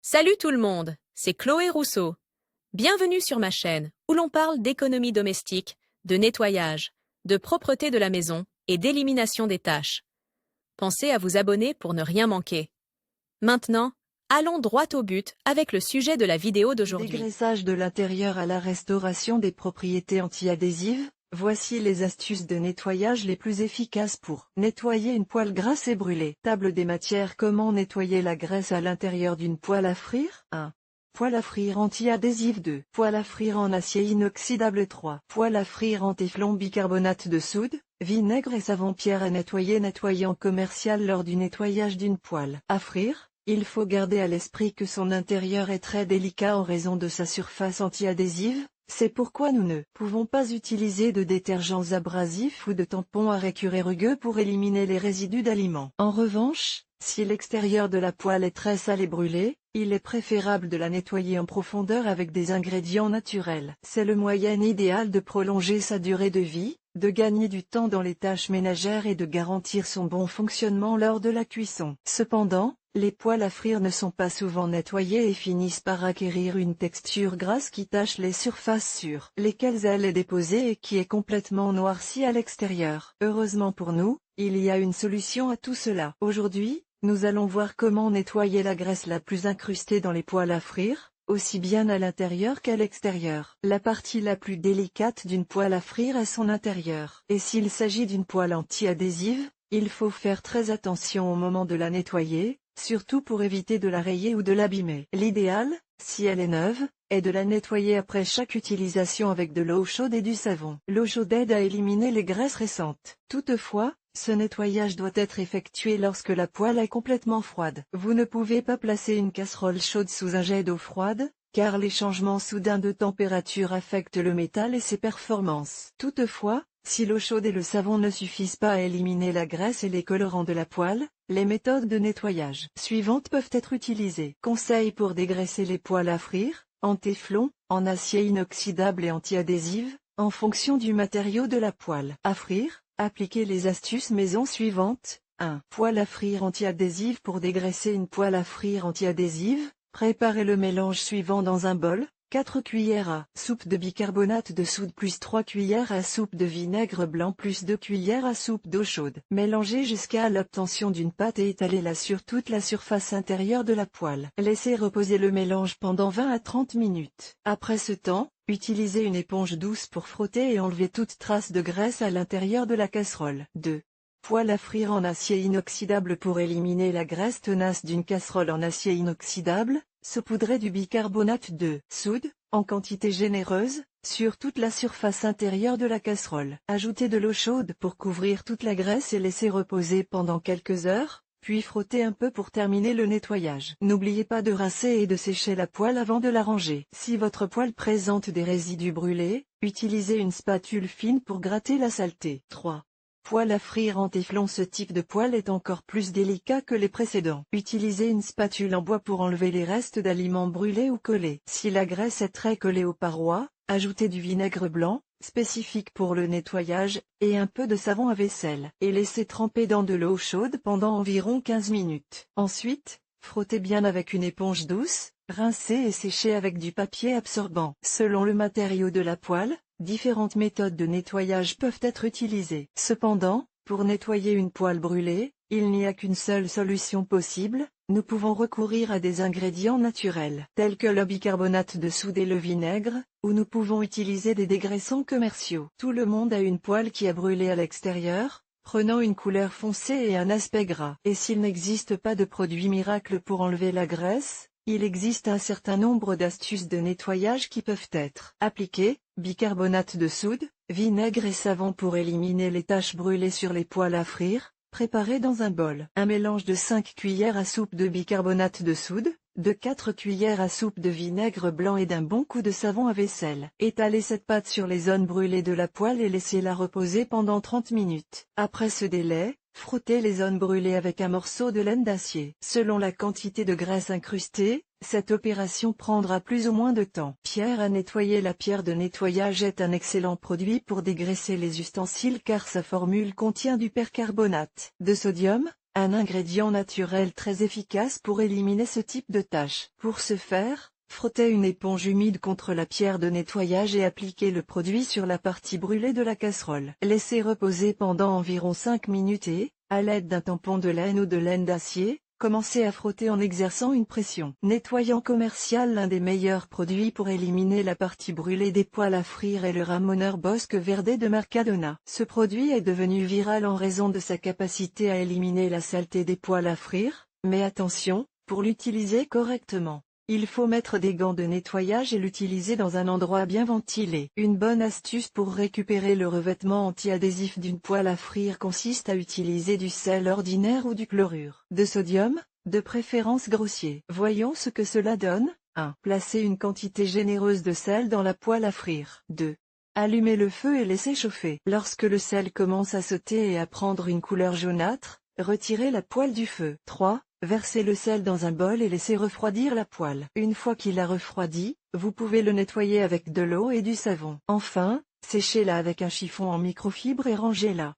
Salut tout le monde, c'est Chloé Rousseau. Bienvenue sur ma chaîne où l'on parle d'économie domestique, de nettoyage, de propreté de la maison et d'élimination des tâches. Pensez à vous abonner pour ne rien manquer. Maintenant, allons droit au but avec le sujet de la vidéo d'aujourd'hui. Dégraissage de l'intérieur à la restauration des propriétés anti-adhésives, voici les astuces de nettoyage les plus efficaces pour nettoyer une poêle grasse et brûlée. Table des matières. Comment nettoyer la graisse à l'intérieur d'une poêle à frire? 1. Poêle à frire anti-adhésive. 2. Poêle à frire en acier inoxydable. 3. Poêle à frire en téflon bicarbonate de soude, vinaigre et savon. Pierre à nettoyer. Nettoyant commercial. Lors du nettoyage d'une poêle à frire, il faut garder à l'esprit que son intérieur est très délicat en raison de sa surface anti-adhésive, c'est pourquoi nous ne pouvons pas utiliser de détergents abrasifs ou de tampons à récurer rugueux pour éliminer les résidus d'aliments. En revanche, si l'extérieur de la poêle est très sale et brûlé, il est préférable de la nettoyer en profondeur avec des ingrédients naturels. C'est le moyen idéal de prolonger sa durée de vie, de gagner du temps dans les tâches ménagères et de garantir son bon fonctionnement lors de la cuisson. Cependant, les poêles à frire ne sont pas souvent nettoyées et finissent par acquérir une texture grasse qui tache les surfaces sur lesquelles elle est déposée et qui est complètement noircie à l'extérieur. Heureusement pour nous, il y a une solution à tout cela. Aujourd'hui, nous allons voir comment nettoyer la graisse la plus incrustée dans les poêles à frire, aussi bien à l'intérieur qu'à l'extérieur. La partie la plus délicate d'une poêle à frire est son intérieur. Et s'il s'agit d'une poêle anti-adhésive, il faut faire très attention au moment de la nettoyer, surtout pour éviter de la rayer ou de l'abîmer. L'idéal, si elle est neuve, est de la nettoyer après chaque utilisation avec de l'eau chaude et du savon. L'eau chaude aide à éliminer les graisses récentes. Toutefois, ce nettoyage doit être effectué lorsque la poêle est complètement froide. Vous ne pouvez pas placer une casserole chaude sous un jet d'eau froide, car les changements soudains de température affectent le métal et ses performances. Toutefois, si l'eau chaude et le savon ne suffisent pas à éliminer la graisse et les colorants de la poêle, les méthodes de nettoyage suivantes peuvent être utilisées. Conseils pour dégraisser les poêles à frire, en téflon, en acier inoxydable et anti-adhésive, en fonction du matériau de la poêle à frire. Appliquez les astuces maison suivantes. 1. Poêle à frire anti-adhésive. Pour dégraisser une poêle à frire anti-adhésive, préparez le mélange suivant dans un bol. 4 cuillères à soupe de bicarbonate de soude plus 3 cuillères à soupe de vinaigre blanc plus 2 cuillères à soupe d'eau chaude. Mélangez jusqu'à l'obtention d'une pâte et étalez-la sur toute la surface intérieure de la poêle. Laissez reposer le mélange pendant 20 à 30 minutes. Après ce temps, utilisez une éponge douce pour frotter et enlever toute trace de graisse à l'intérieur de la casserole. 2. Poêle à frire en acier inoxydable. Pour éliminer la graisse tenace d'une casserole en acier inoxydable, saupoudrez du bicarbonate de soude, en quantité généreuse, sur toute la surface intérieure de la casserole. Ajoutez de l'eau chaude pour couvrir toute la graisse et laissez reposer pendant quelques heures, puis frottez un peu pour terminer le nettoyage. N'oubliez pas de rincer et de sécher la poêle avant de la ranger. Si votre poêle présente des résidus brûlés, utilisez une spatule fine pour gratter la saleté. 3. Poêle à frire en téflon. Ce type de poêle est encore plus délicat que les précédents. Utilisez une spatule en bois pour enlever les restes d'aliments brûlés ou collés. Si la graisse est très collée aux parois, ajoutez du vinaigre blanc, spécifique pour le nettoyage, et un peu de savon à vaisselle. Et laissez tremper dans de l'eau chaude pendant environ 15 minutes. Ensuite, frottez bien avec une éponge douce, rincez et séchez avec du papier absorbant. Selon le matériau de la poêle, différentes méthodes de nettoyage peuvent être utilisées. Cependant, pour nettoyer une poêle brûlée, il n'y a qu'une seule solution possible. Nous pouvons recourir à des ingrédients naturels, tels que le bicarbonate de soude et le vinaigre, ou nous pouvons utiliser des dégraissants commerciaux. Tout le monde a une poêle qui a brûlé à l'extérieur, prenant une couleur foncée et un aspect gras. Et s'il n'existe pas de produit miracle pour enlever la graisse, il existe un certain nombre d'astuces de nettoyage qui peuvent être appliquées. Bicarbonate de soude, vinaigre et savon pour éliminer les taches brûlées sur les poêles à frire. Préparez dans un bol un mélange de 5 cuillères à soupe de bicarbonate de soude, de 4 cuillères à soupe de vinaigre blanc et d'un bon coup de savon à vaisselle. Étalez cette pâte sur les zones brûlées de la poêle et laissez-la reposer pendant 30 minutes. Après ce délai, frottez les zones brûlées avec un morceau de laine d'acier. Selon la quantité de graisse incrustée, cette opération prendra plus ou moins de temps. Pierre à nettoyer. La pierre de nettoyage est un excellent produit pour dégraisser les ustensiles car sa formule contient du percarbonate de sodium, un ingrédient naturel très efficace pour éliminer ce type de tâches. Pour ce faire, frottez une éponge humide contre la pierre de nettoyage et appliquez le produit sur la partie brûlée de la casserole. Laissez reposer pendant environ 5 minutes et, à l'aide d'un tampon de laine ou de laine d'acier, commencez à frotter en exerçant une pression. Nettoyant commercial. L'un des meilleurs produits pour éliminer la partie brûlée des poêles à frire est le Ramoneur Bosque Verde de Mercadona. Ce produit est devenu viral en raison de sa capacité à éliminer la saleté des poêles à frire, mais attention, pour l'utiliser correctement, il faut mettre des gants de nettoyage et l'utiliser dans un endroit bien ventilé. Une bonne astuce pour récupérer le revêtement anti-adhésif d'une poêle à frire consiste à utiliser du sel ordinaire ou du chlorure de sodium, de préférence grossier. Voyons ce que cela donne. 1. Placez une quantité généreuse de sel dans la poêle à frire. 2. Allumez le feu et laissez chauffer. Lorsque le sel commence à sauter et à prendre une couleur jaunâtre, retirez la poêle du feu. 3. Versez le sel dans un bol et laissez refroidir la poêle. Une fois qu'il a refroidi, vous pouvez le nettoyer avec de l'eau et du savon. Enfin, séchez-la avec un chiffon en microfibre et rangez-la.